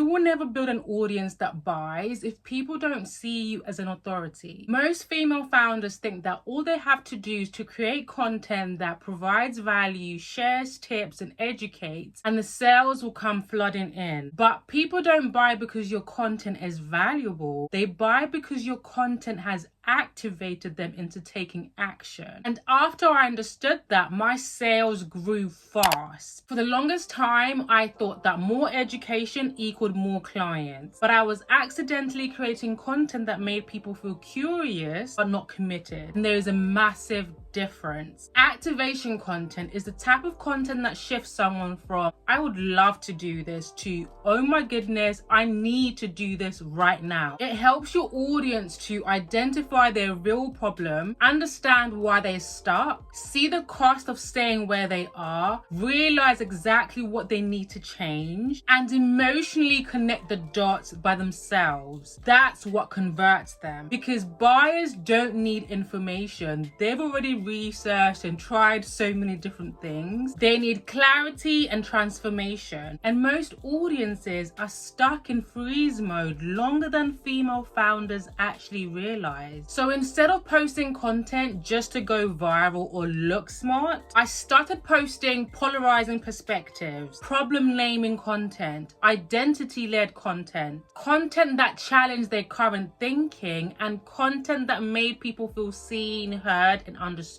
You will never build an audience that buys if people don't see you as an authority. Most female founders think that all they have to do is to create content that provides value, shares tips, and educates, and the sales will come flooding in. But people don't buy because your content is valuable. They buy because your content has activated them into taking action. And after I understood that, my sales grew fast. For the longest time, I thought that more education equaled more clients, but I was accidentally creating content that made people feel curious but not committed. And there is a massive difference. Activation content is the type of content that shifts someone from "I would love to do this" to "oh my goodness, I need to do this right now." It helps your audience to identify their real problem, understand why they're stuck, see the cost of staying where they are, realize exactly what they need to change, and emotionally connect the dots by themselves. That's what converts them, because buyers don't need information. They've already researched and tried so many different things. They need clarity and transformation, and most audiences are stuck in freeze mode longer than female founders actually realize. So instead of posting content just to go viral or look smart, I started posting polarizing perspectives, problem naming content, identity-led content, content that challenged their current thinking, and content that made people feel seen, heard, and understood.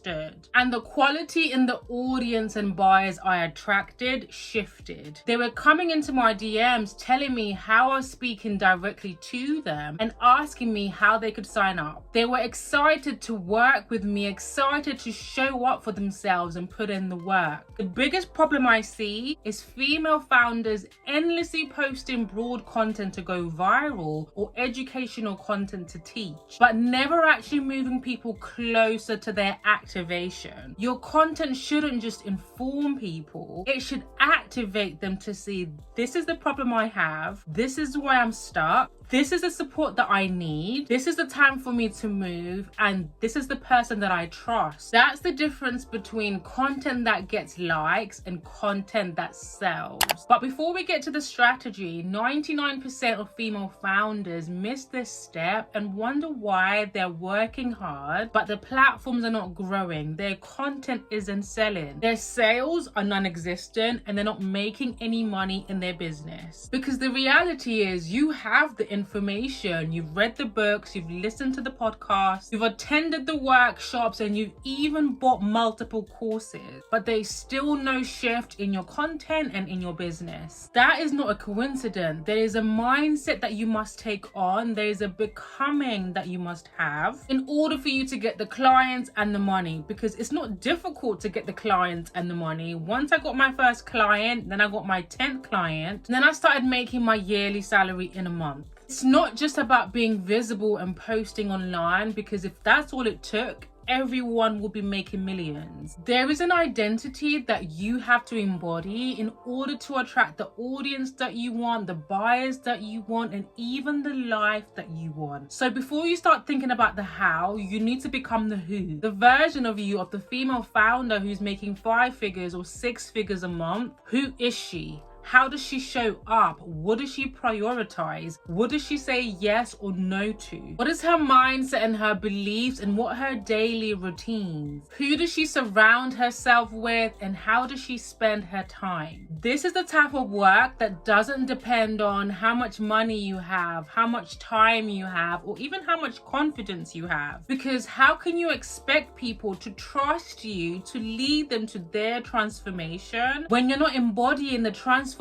And the quality in the audience and buyers I attracted shifted. They were coming into my DMs telling me how I was speaking directly to them and asking me how they could sign up. They were excited to work with me, excited to show up for themselves and put in the work. The biggest problem I see is female founders endlessly posting broad content to go viral or educational content to teach, but never actually moving people closer to their activation. Your content shouldn't just inform people, it should activate them to see, this is the problem I have, this is why I'm stuck, this is the support that I need, this is the time for me to move, and this is the person that I trust. That's the difference between content that gets likes and content that sells. But before we get to the strategy, 99% of female founders miss this step and wonder why they're working hard, but the platforms are not growing, their content isn't selling, their sales are non-existent, and they're not making any money in their business. Because the reality is, you have the information, you've read the books, you've listened to the podcast, you've attended the workshops, and you've even bought multiple courses, but there's still no shift in your content and in your business. That is not a coincidence. There is a mindset that you must take on, there is a becoming that you must have in order for you to get the clients and the money, because it's not difficult to get the clients and the money. Once I got my first client, then I got my 10th client, and then I started making my yearly salary in a month. It's not just about being visible and posting online, because if that's all it took, everyone will be making millions. There is an identity that you have to embody in order to attract the audience that you want, the buyers that you want, and even the life that you want. So before you start thinking about the how, you need to become the who. The version of you, of the female founder who's making 5 figures or 6 figures a month. Who is she? How does she show up? What does she prioritize? What does she say yes or no to? What is her mindset and her beliefs, and what are her daily routines? Who does she surround herself with, and how does she spend her time? This is the type of work that doesn't depend on how much money you have, how much time you have, or even how much confidence you have. Because how can you expect people to trust you to lead them to their transformation when you're not embodying the transformation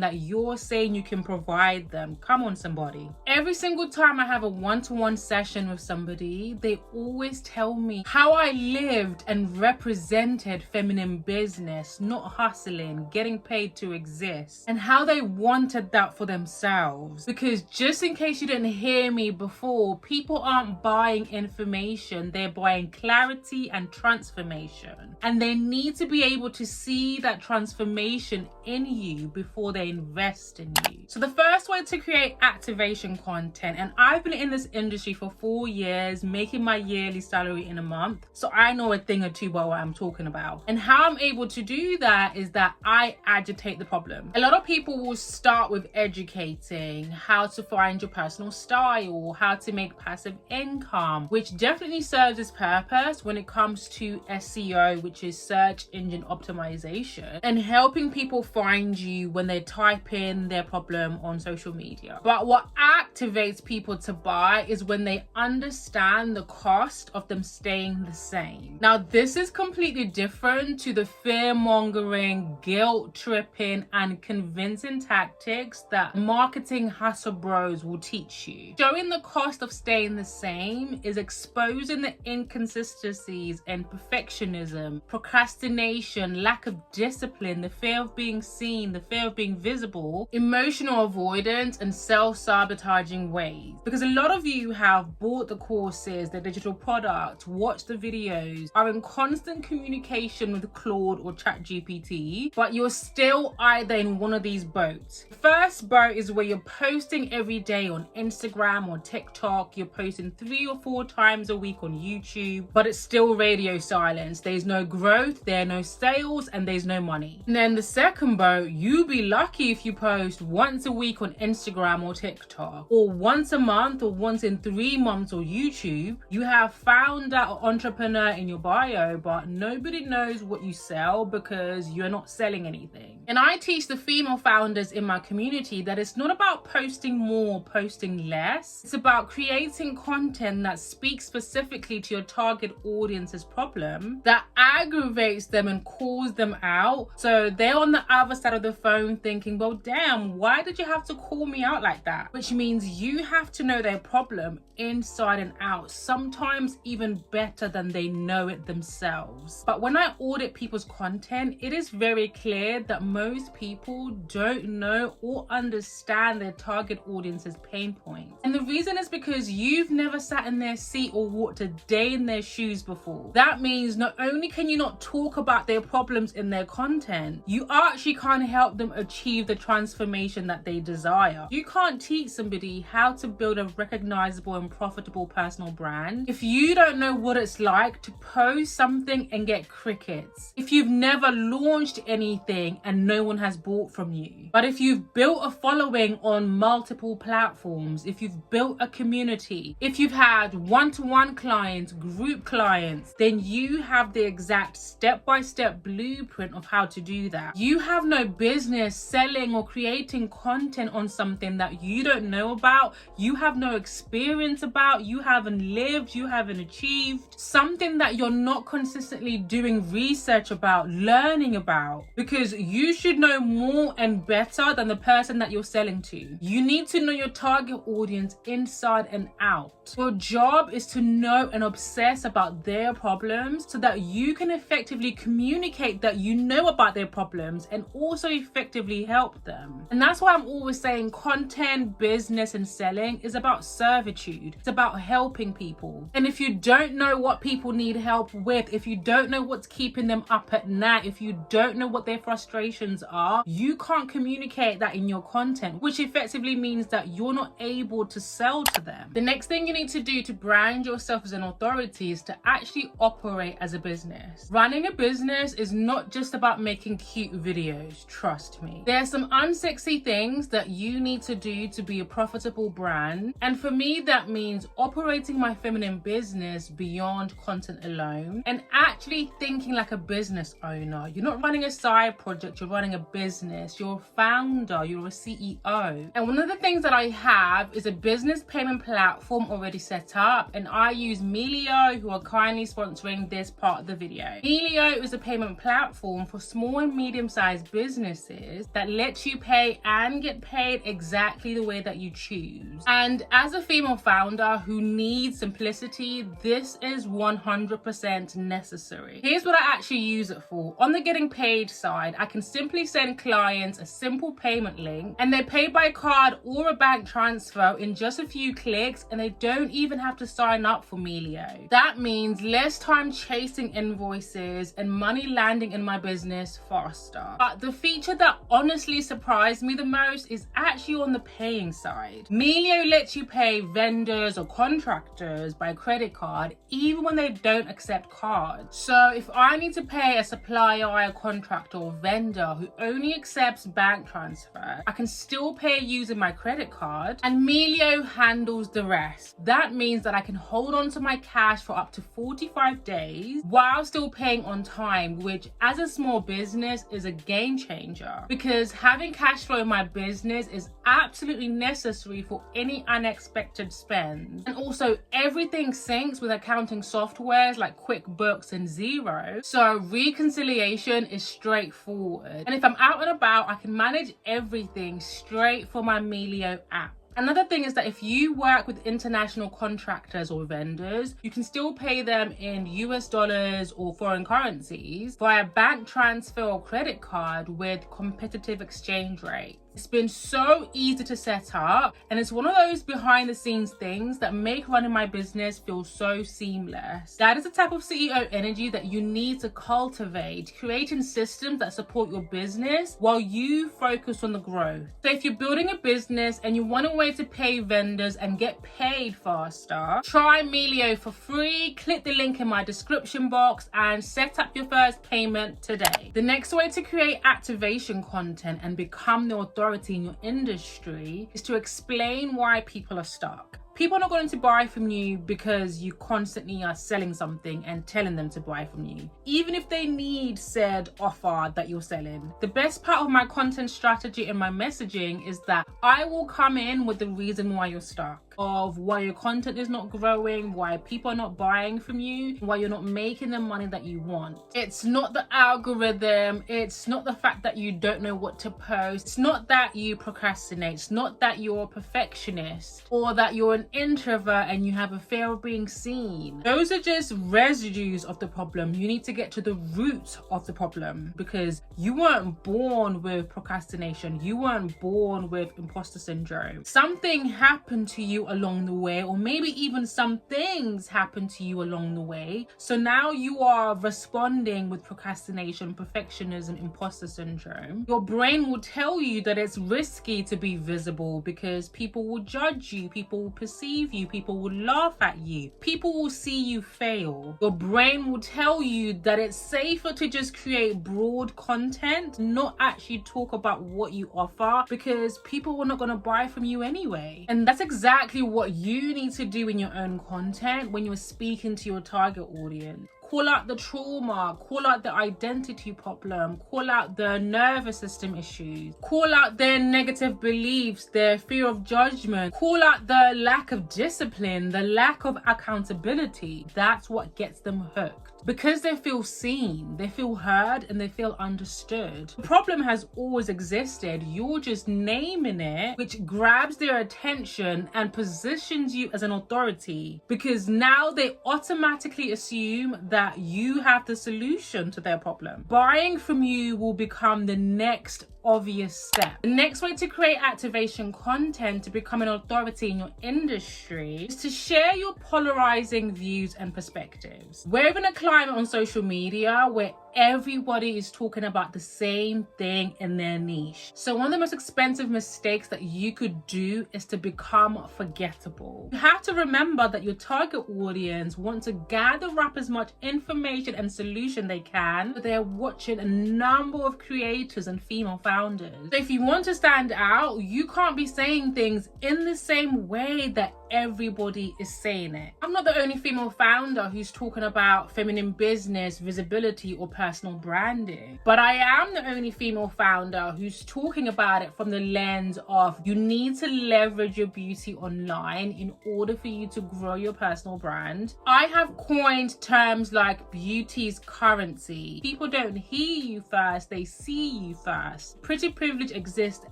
that you're saying you can provide them? Come on, somebody. Every single time I have a one-to-one session with somebody, they always tell me how I lived and represented feminine business, not hustling, getting paid to exist, and how they wanted that for themselves. Because just in case you didn't hear me before, people aren't buying information, they're buying clarity and transformation. And they need to be able to see that transformation in you you before they invest in you. So the first way to create activation content, and I've been in this industry for 4 years, making my yearly salary in a month, so I know a thing or two about what I'm talking about. And how I'm able to do that is that I agitate the problem. A lot of people will start with educating how to find your personal style, how to make passive income, which definitely serves its purpose when it comes to SEO, which is search engine optimization, and helping people find you when they type in their problem on social media. But what activates people to buy is when they understand the cost of them staying the same. Now, this is completely different to the fear-mongering, guilt-tripping, and convincing tactics that marketing hustle bros will teach you. Showing the cost of staying the same is exposing the inconsistencies and perfectionism, procrastination, lack of discipline, the fear of being seen, the fear of being visible, emotional avoidance, and self-sabotaging ways. Because a lot of you have bought the courses, the digital product, watched the videos, are in constant communication with Claude or ChatGPT, but you're still either in one of these boats. The first boat is where you're posting every day on Instagram or TikTok, you're posting 3 or 4 times a week on YouTube, but it's still radio silence. There's no growth, there are no sales, and there's no money. And then the second boat, you'll be lucky if you post once a week on Instagram or TikTok, or once a month, or once in 3 months on YouTube. You have found that entrepreneur in your bio, but nobody knows what you sell because you're not selling anything. And I teach the female founders in my community that it's not about posting more, posting less. It's about creating content that speaks specifically to your target audience's problem, that aggravates them and calls them out. So they're on the other side of the phone thinking, well, damn, why did you have to call me out like that? Which means you have to know their problem inside and out, sometimes even better than they know it themselves. But when I audit people's content, it is very clear that most people don't know or understand their target audience's pain points. And the reason is because you've never sat in their seat or walked a day in their shoes before. That means not only can you not talk about their problems in their content, you actually can't help them achieve the transformation that they desire. You can't teach somebody how to build a recognizable and profitable personal brand if you don't know what it's like to post something and get crickets, if you've never launched anything and no one has bought from you. But if you've built a following on multiple platforms, if you've built a community, if you've had one-to-one clients, group clients, then you have the exact step-by-step blueprint of how to do that. You have no business selling or creating content on something that you don't know about, you have no experience about, you haven't lived, you haven't achieved, something that you're not consistently doing research about, learning about, because you should know more and better than the person that you're selling to. You need to know your target audience inside and out. Your job is to know and obsess about their problems so that you can effectively communicate that you know about their problems and also effectively help them. And that's why I'm always saying content, business, and selling is about servitude. It's about helping people. And if you don't know what people need help with, if you don't know what's keeping them up at night, if you don't know what their frustrations are, you can't communicate that in your content, which effectively means that you're not able to sell to them. The next thing you need to do to brand yourself as an authority is to actually operate as a business. Running a business is not just about making cute videos, trust me. There are some unsexy things that you need to do to be a profitable brand. And for me, that means operating my feminine business beyond content alone and actually thinking like a business owner. You're not running a side project, you're running a business. You're a founder, you're a CEO. And one of the things that I have is a business payment platform already set up, and I use Melio, who are kindly sponsoring this part of the video. Melio is a payment platform for small and medium-sized businesses that lets you pay and get paid exactly the way that you choose. choose. And as a female founder who needs simplicity, this is 100% necessary. Here's what I actually use it for. On the getting paid side, I can simply send clients a simple payment link and they pay by card or a bank transfer in just a few clicks, and they don't even have to sign up for Melio. That means less time chasing invoices and money landing in my business faster. But the feature that honestly surprised me the most is actually on the paying side. Melio lets you pay vendors or contractors by credit card even when they don't accept cards. So if I need to pay a supplier, a contractor or vendor who only accepts bank transfer, I can still pay using my credit card, and Melio handles the rest. That means that I can hold on to my cash for up to 45 days while still paying on time, which as a small business is a game changer, because having cash flow in my business is absolutely necessary for any unexpected spends. And also everything syncs with accounting softwares like QuickBooks and Xero, so reconciliation is straightforward. And if I'm out and about, I can manage everything straight from my Melio app. Another thing is that if you work with international contractors or vendors, you can still pay them in US dollars or foreign currencies via bank transfer or credit card with competitive exchange rates. It's been so easy to set up, and it's one of those behind the scenes things that make running my business feel so seamless. That is the type of CEO energy that you need to cultivate, creating systems that support your business while you focus on the growth. So if you're building a business and you want a way to pay vendors and get paid faster, try Melio for free. Click the link in my description box and set up your first payment today. The next way to create activation content and become the authority in your industry is to explain why people are stuck. People are not going to buy from you because you constantly are selling something and telling them to buy from you, even if they need said offer that you're selling. The best part of my content strategy and my messaging is that I will come in with the reason why you're stuck, of why your content is not growing, why people are not buying from you, why you're not making the money that you want. It's not the algorithm, it's not the fact that you don't know what to post, it's not that you procrastinate, it's not that you're a perfectionist or that you're an introvert and you have a fear of being seen. Those are just residues of the problem. You need to get to the root of the problem, because you weren't born with procrastination, you weren't born with imposter syndrome. Something happened to you along the way, or maybe even some things happened to you along the way, so now you are responding with procrastination, perfectionism, imposter syndrome. Your brain will tell you that it's risky to be visible because people will judge you, people will perceive you, people will laugh at you, people will see you fail. Your brain will tell you that it's safer to just create broad content, not actually talk about what you offer, because people are not going to buy from you anyway. And that's exactly what you need to do in your own content when you're speaking to your target audience. Call out the trauma, call out the identity problem, call out the nervous system issues, call out their negative beliefs, their fear of judgment, call out the lack of discipline, the lack of accountability. That's what gets them hooked. Because they feel seen, they feel heard, and they feel understood. The problem has always existed. You're just naming it, which grabs their attention and positions you as an authority, because now they automatically assume that you have the solution to their problem. Buying from you will become the next obvious step. The next way to create activation content to become an authority in your industry is to share your polarizing views and perspectives. We're in a climate on social media where everybody is talking about the same thing in their niche. So one of the most expensive mistakes that you could do is to become forgettable. You have to remember that your target audience want to gather up as much information and solution they can, but they're watching a number of creators and female founders. So if you want to stand out, you can't be saying things in the same way that everybody is saying it. I'm not the only female founder who's talking about feminine business, visibility, or personal branding, but I am the only female founder who's talking about it from the lens of you need to leverage your beauty online in order for you to grow your personal brand. I have coined terms like beauty's currency. People don't hear you first, they see you first. Pretty privilege exists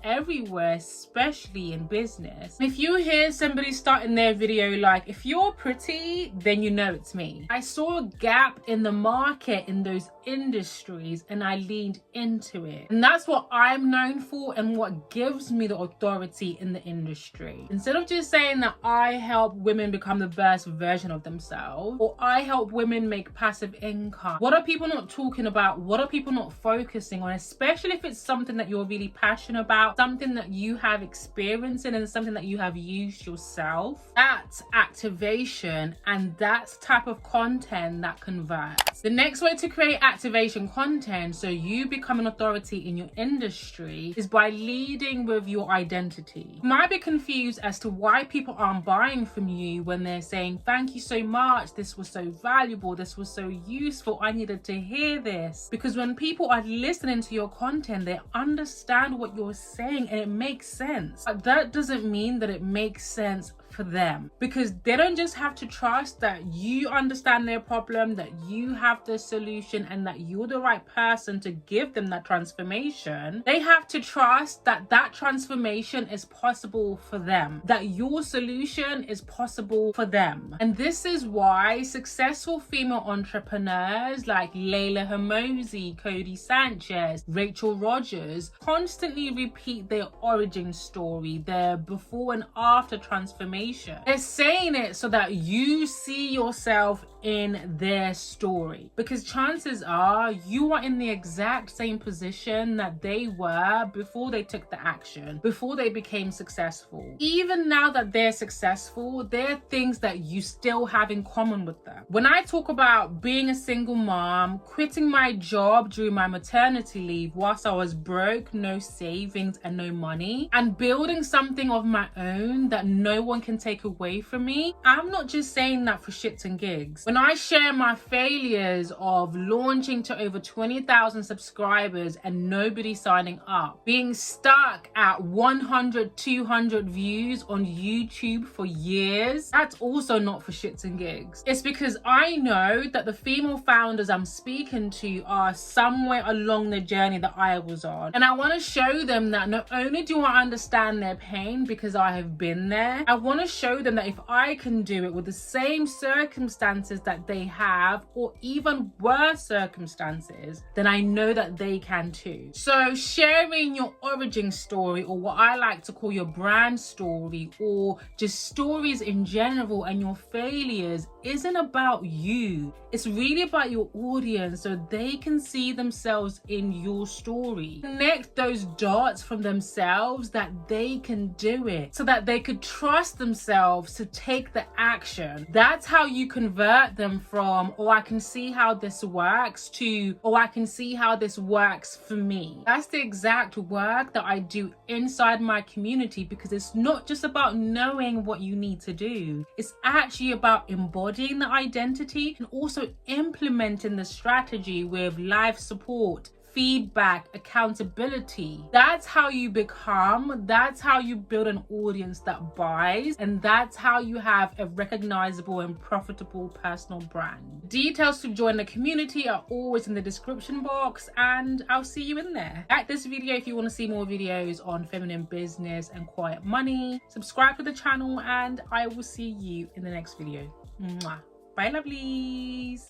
everywhere, especially in business. If you hear somebody starting their video like, if you're pretty, then you know it's me. I saw a gap in the market in those industries and I leaned into it. And that's what I'm known for and what gives me the authority in the industry. Instead of just saying that I help women become the best version of themselves, or I help women make passive income, what are people not talking about? What are people not focusing on? Especially if it's something that you're really passionate about, something that you have experience in, and something that you have used yourself. That's activation, and that's type of content that converts. The next way to create activation content so you become an authority in your industry is by leading with your identity. You might be confused as to why people aren't buying from you when they're saying, thank you so much, this was so valuable, this was so useful, I needed to hear this. Because when people are listening to your content, they understand what you're saying and it makes sense. But that doesn't mean that it makes sense for them, because they don't just have to trust that you understand their problem, that you have the solution, and that you're the right person to give them that transformation. They have to trust that that transformation is possible for them, that your solution is possible for them. And this is why successful female entrepreneurs like Layla Hermosi, Cody Sanchez, Rachel Rogers constantly repeat their origin story, their before and after transformation. They're saying it so that you see yourself in their story, because chances are you are in the exact same position that they were before they took the action, before they became successful. Even now that they're successful, there are things that you still have in common with them. When I talk about being a single mom, quitting my job during my maternity leave whilst I was broke, no savings and no money, and building something of my own that no one can take away from me, I'm not just saying that for shits and gigs. When I share my failures of launching to over 20,000 subscribers and nobody signing up, being stuck at 100, 200 views on YouTube for years, that's also not for shits and gigs. It's because I know that the female founders I'm speaking to are somewhere along the journey that I was on. And I want to show them that not only do I understand their pain because I have been there, I want to show them that if I can do it with the same circumstances that they have, or even worse circumstances, then I know that they can too. So sharing your origin story, or what I like to call your brand story, or just stories in general, and your failures isn't about you. It's really about your audience, so they can see themselves in your story. Connect those dots from themselves that they can do it, so that they could trust themselves to take the action. That's how you convert them from, oh, I can see how this works, to, oh, I can see how this works for me. That's the exact work that I do inside my community, because it's not just about knowing what you need to do. It's actually about embodying the identity and also implementing the strategy with live support, feedback, accountability. That's how you become, that's how you build an audience that buys, and that's how you have a recognizable and profitable personal brand. Details to join the community are always in the description box, and I'll see you in there. Like this video if you want to see more videos on feminine business and quiet money. Subscribe to the channel, and I will see you in the next video. Mwah. Bye, lovelies.